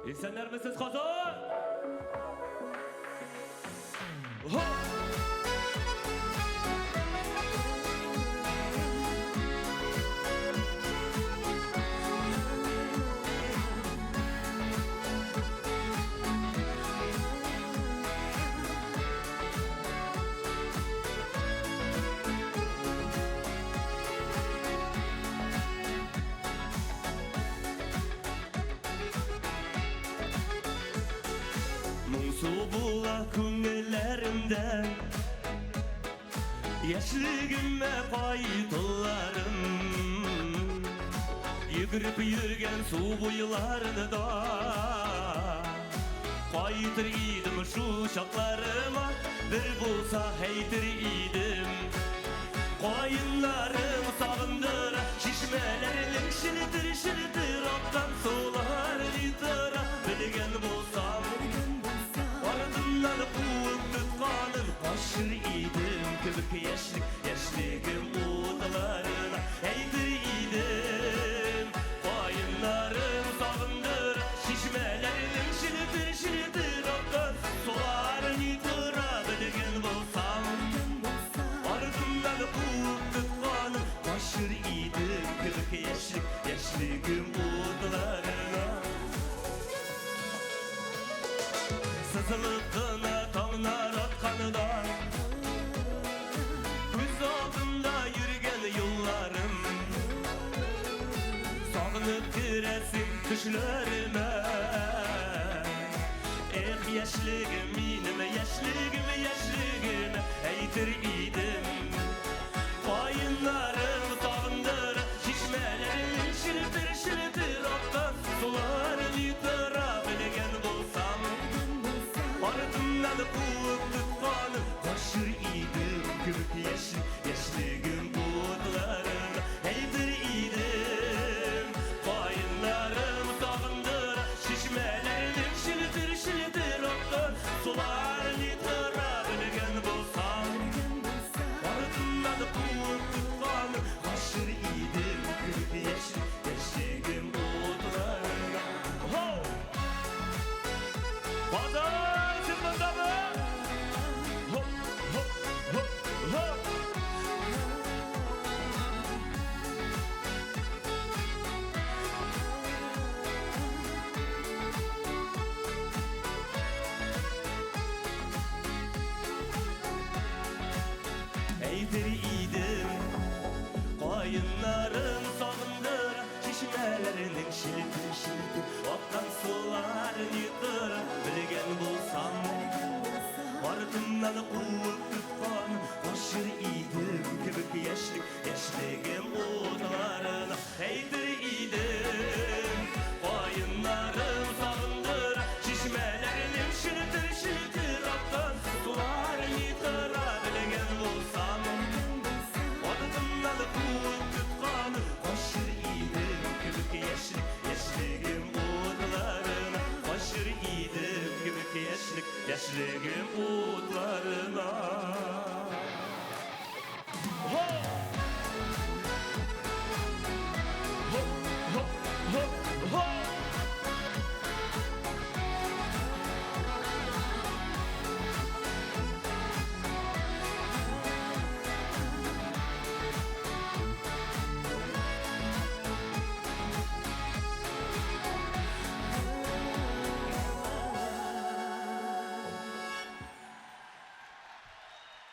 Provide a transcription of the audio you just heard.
İnsanlar mısınız kazan? Ho! Mungsu bula köngüllerimde Yaşligime qaytılarım Yugurip yürgen su buyularını da Qaytır idim şu şaklarıma Bir bulsa heytir idim Koyunlarım sağındır Şişmelerin şilidir şilidir Aktan sular litıra Bilgen bulsam Ardından kuğum tutkanın Kaşır idim kırk yaşligim odalarına Heydir idim Koyunlarım sağındır Şişmelerin şilidir şilidir Aktan sular litıra Bilgen bulsam Ardından kuğum tutkanın Kaşır idim kırk yaşligim odalarına Sızılıkına tamlar atkanıda Göz altında yürügen yollarım Sağınıp giresin düşlerime Yaşligim inime yaşligim Eytir idim Koyunlarım sağındır Şişmelerin şilitir Aktan sular litıra Bilgen bulsam Ardından kuğum tutkanı Kaşır idim kırk yaşligim odalarına Heydir idim Koyunlarım sağındır Şişmelerin şilitir Aktan sular litıra Bilgen bulsam Ardından kuğum tutkanı Kaşır idim kırk yaşligim odalarına Ho! Vada!